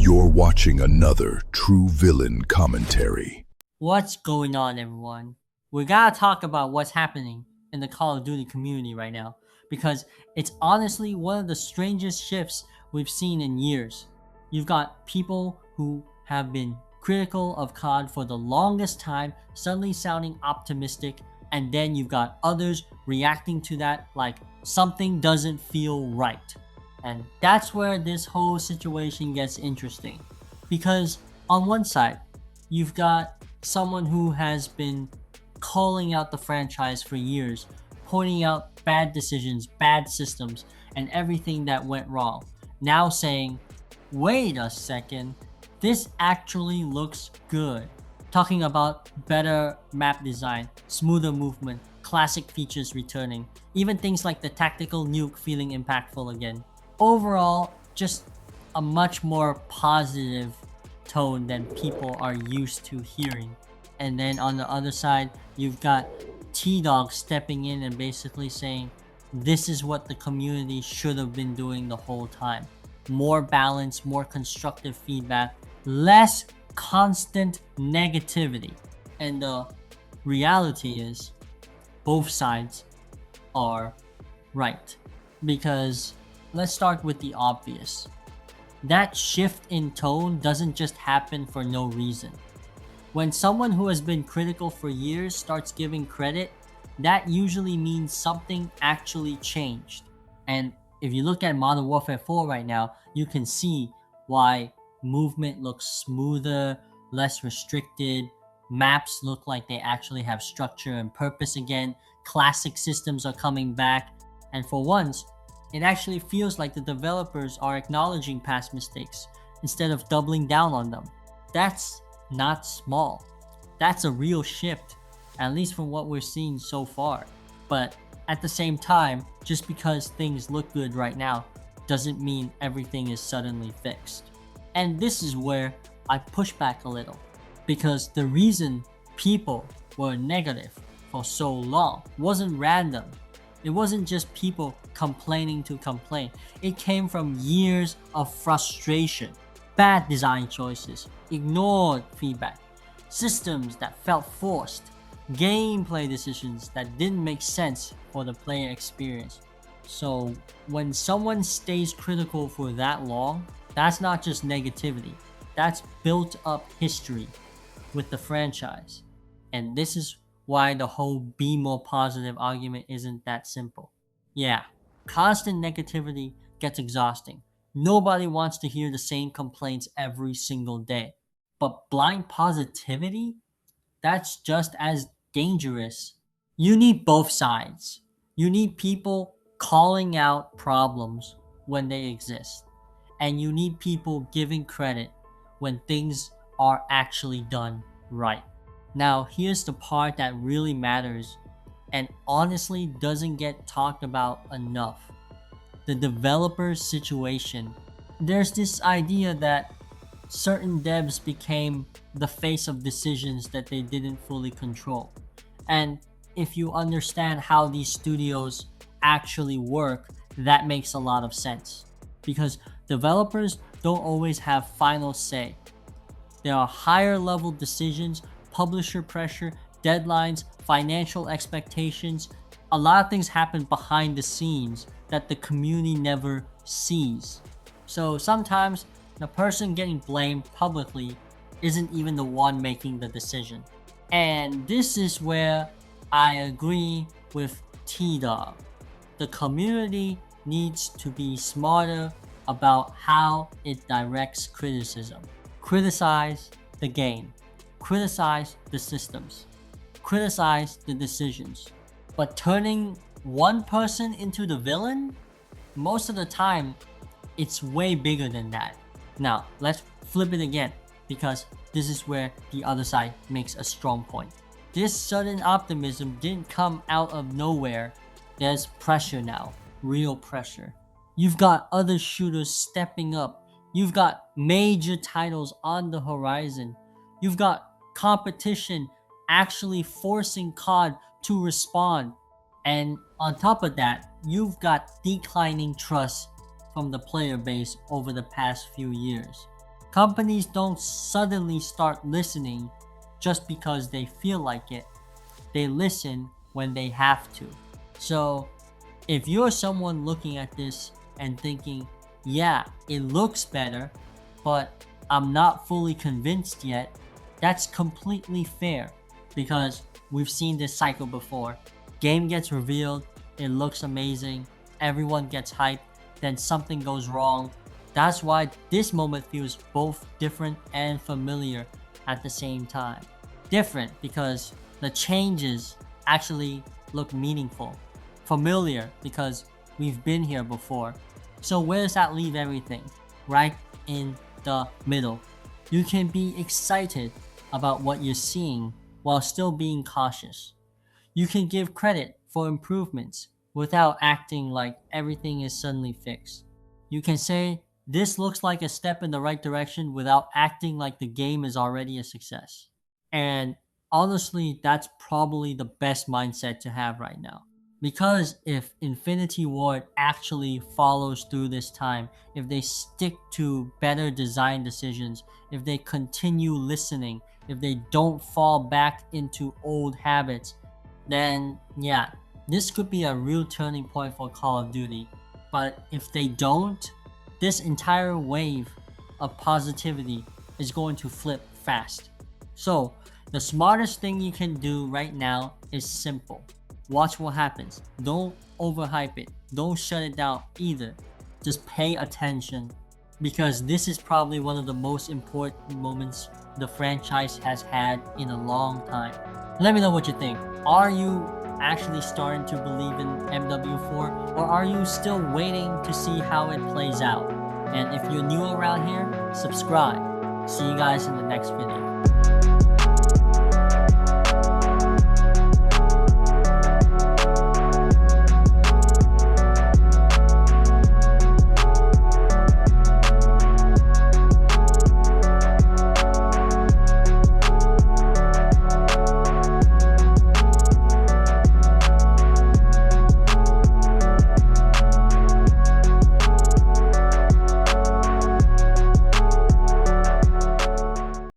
You're watching another True Villain commentary. What's going on, everyone? We gotta talk about what's happening in the Call of Duty community right now because it's honestly one of the strangest shifts we've seen in years. You've got people who have been critical of COD for the longest time suddenly sounding optimistic, and then you've got others reacting to that like something doesn't feel right. And that's where this whole situation gets interesting because on one side, you've got someone who has been calling out the franchise for years, pointing out bad decisions, bad systems, and everything that went wrong. Now saying, wait a second, this actually looks good. Talking about better map design, smoother movement, classic features returning, even things like the tactical nuke feeling impactful again. Overall, just a much more positive tone than people are used to hearing. And then on the other side, you've got Tdawg stepping in and basically saying, this is what the community should have been doing the whole time. More balance, more constructive feedback, less constant negativity. And the reality is, both sides are right. Because let's start with the obvious. That shift in tone doesn't just happen for no reason. When someone who has been critical for years starts giving credit, that usually means something actually changed. And if you look at Modern Warfare 4 right now, you can see why movement looks smoother, less restricted, maps look like they actually have structure and purpose again, classic systems are coming back, and for once, it actually feels like the developers are acknowledging past mistakes instead of doubling down on them. That's not small. That's a real shift, at least from what we're seeing so far. But at the same time, just because things look good right now doesn't mean everything is suddenly fixed. And this is where I push back a little, because the reason people were negative for so long wasn't random. It wasn't just people complaining to complain. It came from years of frustration, bad design choices, ignored feedback, systems that felt forced, gameplay decisions that didn't make sense for the player experience. So when someone stays critical for that long, that's not just negativity. That's built up history with the franchise. And this is why the whole be more positive argument isn't that simple. Yeah, constant negativity gets exhausting. Nobody wants to hear the same complaints every single day. But blind positivity? That's just as dangerous. You need both sides. You need people calling out problems when they exist. And you need people giving credit when things are actually done right. Now, here's the part that really matters and honestly doesn't get talked about enough: the developer situation. There's this idea that certain devs became the face of decisions that they didn't fully control. And if you understand how these studios actually work, that makes a lot of sense. Because developers don't always have final say. There are higher level decisions, publisher pressure, deadlines, financial expectations. A lot of things happen behind the scenes that the community never sees. So sometimes the person getting blamed publicly isn't even the one making the decision. And this is where I agree with Tdawg. The community needs to be smarter about how it directs criticism. Criticize the game, criticize the systems, criticize the decisions. But turning one person into the villain, most of the time, it's way bigger than that. Now, let's flip it again, because this is where the other side makes a strong point. This sudden optimism didn't come out of nowhere. There's pressure now, real pressure. You've got other shooters stepping up. You've got major titles on the horizon. You've got competition actually forcing COD to respond. And on top of that, you've got declining trust from the player base over the past few years. Companies don't suddenly start listening just because they feel like it. They listen when they have to. So, if you're someone looking at this and thinking, yeah, it looks better, but I'm not fully convinced yet, that's completely fair because we've seen this cycle before. Game gets revealed, it looks amazing, everyone gets hyped, then something goes wrong. That's why this moment feels both different and familiar at the same time. Different because the changes actually look meaningful. Familiar because we've been here before. So where does that leave everything? Right in the middle. You can be excited about what you're seeing while still being cautious. You can give credit for improvements without acting like everything is suddenly fixed. You can say, this looks like a step in the right direction without acting like the game is already a success. And honestly, that's probably the best mindset to have right now. Because if Infinity Ward actually follows through this time, if they stick to better design decisions, if they continue listening, if they don't fall back into old habits, then yeah, this could be a real turning point for Call of Duty. But if they don't, this entire wave of positivity is going to flip fast. So, the smartest thing you can do right now is simple. Watch what happens. Don't overhype it. Don't shut it down either. Just pay attention because this is probably one of the most important moments the franchise has had in a long time. Let me know what you think. Are you actually starting to believe in MW4 or are you still waiting to see how it plays out? And if you're new around here, subscribe. See you guys in the next video.